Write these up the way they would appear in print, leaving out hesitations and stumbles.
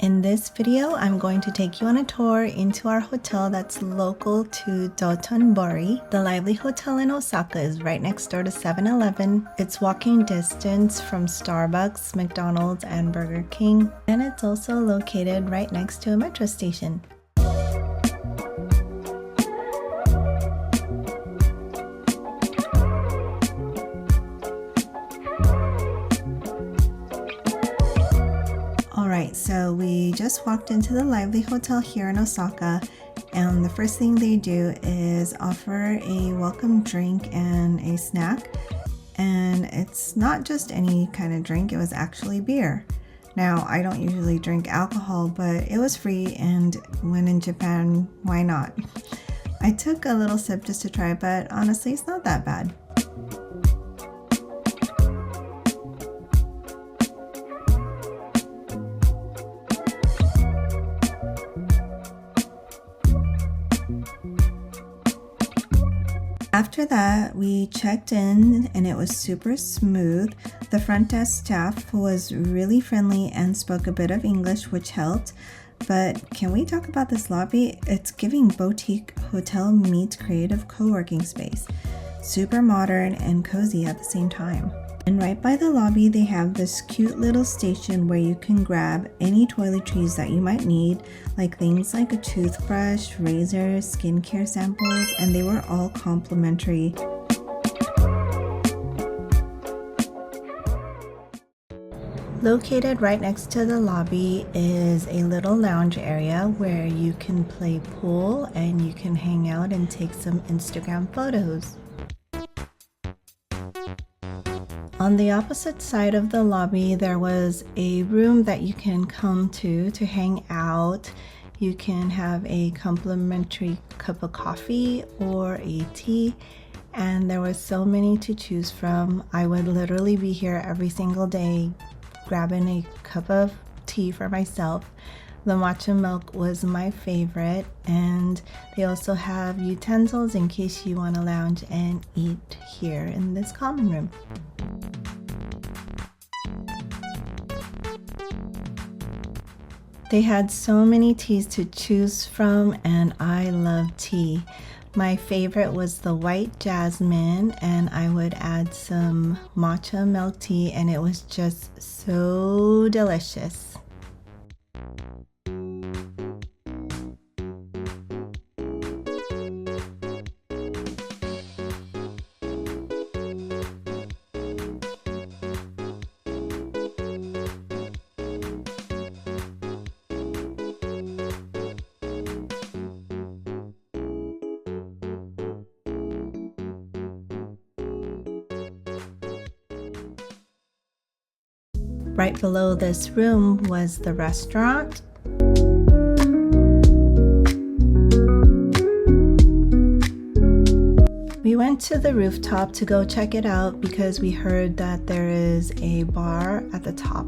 In this video, I'm going to take you on a tour into our hotel that's local to Dotonbori. The Lively Hotel in Osaka is right next door to 7-Eleven. It's walking distance from Starbucks, McDonald's, and Burger King. And it's also located right next to a metro station. Alright, so we just walked into the Lively Hotel here in Osaka, and the first thing they do is offer a welcome drink and a snack. And it's not just any kind of drink, it was actually beer. Now, I don't usually drink alcohol, but it was free, and when in Japan, why not? I took a little sip just to try, but honestly, it's not that bad. After that, we checked in and it was super smooth. The front desk staff was really friendly and spoke a bit of English, which helped. But can we talk about this lobby? It's giving boutique hotel meets creative co-working space. Super modern and cozy at the same time. And right by the lobby, they have this cute little station where you can grab any toiletries that you might need, like things like a toothbrush, razors, skincare samples, and they were all complimentary. Located right next to the lobby is a little lounge area where you can play pool and you can hang out and take some Instagram photos. On the opposite side of the lobby, there was a room that you can come to hang out. You can have a complimentary cup of coffee or a tea, and there was so many to choose from. I would literally be here every single day grabbing a cup of tea for myself. The matcha milk was my favorite, and they also have utensils in case you want to lounge and eat here in this common room. They had so many teas to choose from, and I love tea. My favorite was the white jasmine, and I would add some matcha milk tea, and it was just so delicious. Right below this room was the restaurant. We went to the rooftop to go check it out because we heard that there is a bar at the top.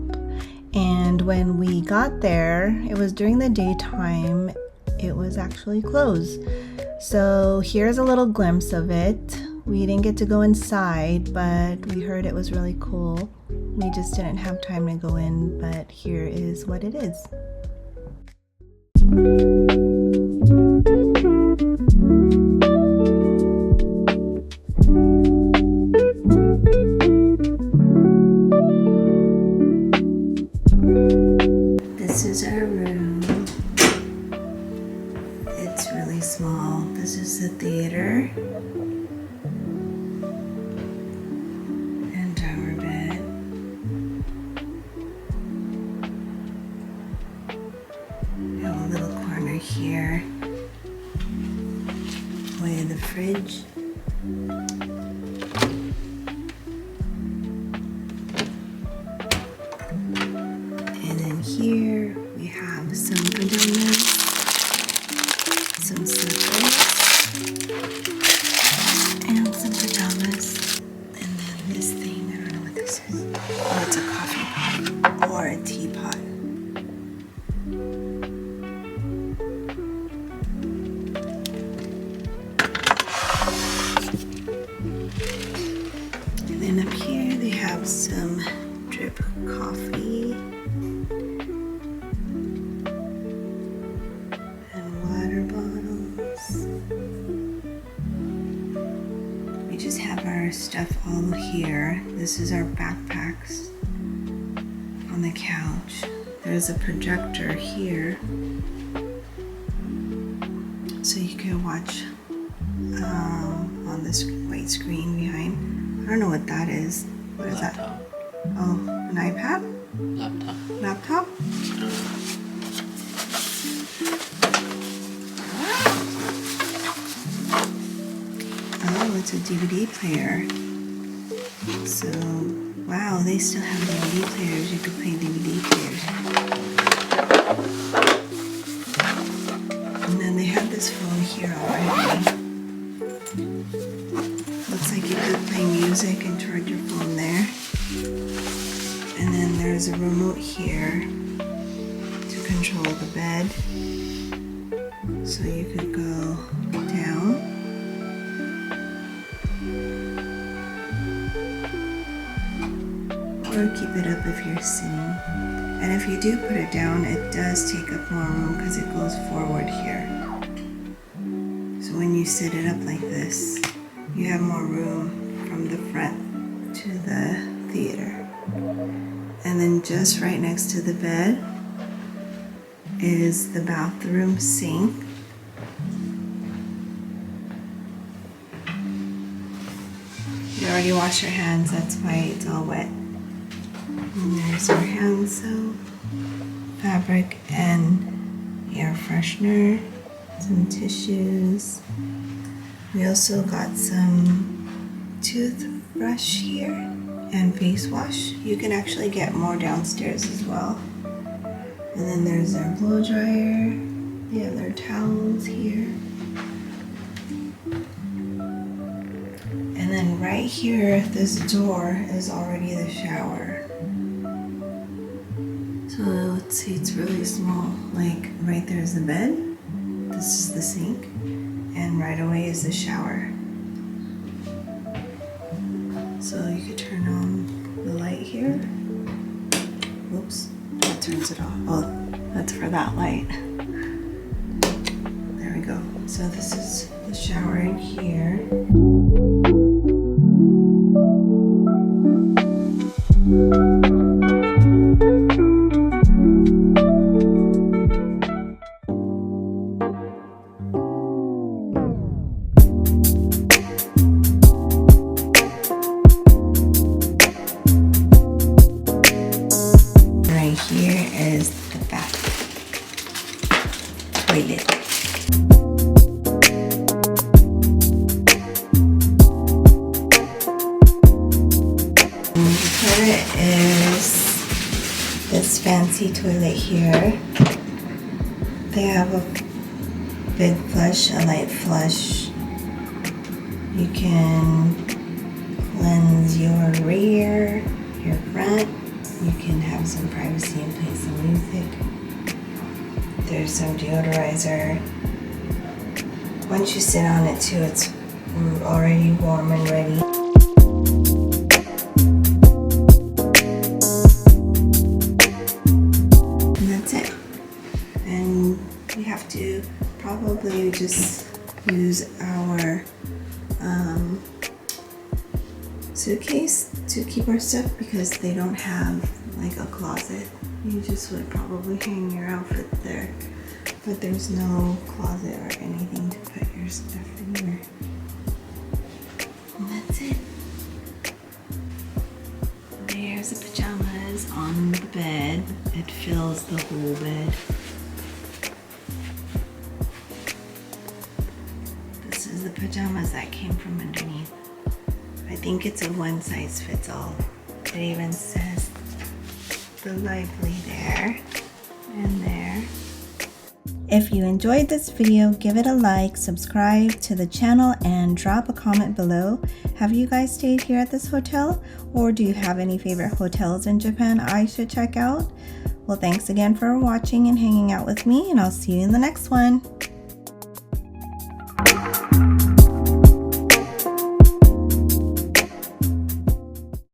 And when we got there, it was during the daytime, it was actually closed. So here's a little glimpse of it. We didn't get to go inside, but we heard it was really cool. We just didn't have time to go in, but here is what it is. This is our room. It's really small. This is the theater. Here with the fridge. And then here we have some pajamas, some slippers, and some pajamas. And then this thing, I don't know what this is. Oh, it's a coffee pot or a teapot. And up here they have some drip coffee. just have our stuff all here. This is our backpacks on the couch. There's a projector here, so you can watch on this white screen behind. I don't know what that is. What is that? Oh, an iPad? Laptop? Oh, it's a DVD player. So, wow, they still have DVD players. You could play DVD players. And then they have this phone here already. Looks like you could play music and charge your phone there. And then there's a remote here to control the bed. So you could go down. Or keep it up if you're sitting. And if you do put it down, it does take up more room because it goes forward here. So when you sit it up like this, you have more room from the front to the theater. And then just right next to the bed is the bathroom sink. You already washed your hands, that's why it's all wet. And there's our hand soap, fabric and air freshener, some tissues. We also got some toothbrush here and face wash. You can actually get more downstairs as well. And then there's our blow dryer. They have their towels here. And then right here, this door is already the shower. So let's see, it's really small. Like right there's the bed. This is the sink. And right away is the shower. So you could turn on the light here. Oops, that turns it off. Oh, that's for that light. There we go. So this is the shower in here. Here is the bath toilet. And the toilet is this fancy toilet here. They have a big flush, a light flush. You can cleanse your rear, your front. You can have some privacy and play some music. There's some deodorizer. Once you sit on it too, it's already warm and ready. And that's it. And we have to probably just use our suitcase to keep our stuff because they don't have like a closet. You just would probably hang your outfit there, but there's no closet or anything to put your stuff anywhere. And that's it. There's the pajamas on the bed. It fills the whole bed. This is the pajamas that came from underneath. I think it's a one size fits all. It even says the lively there and there. If you enjoyed this video, give it a like, subscribe to the channel, and drop a comment below. Have you guys stayed here at this hotel? Or do you have any favorite hotels in Japan I should check out? Well, thanks again for watching and hanging out with me, and I'll see you in the next one.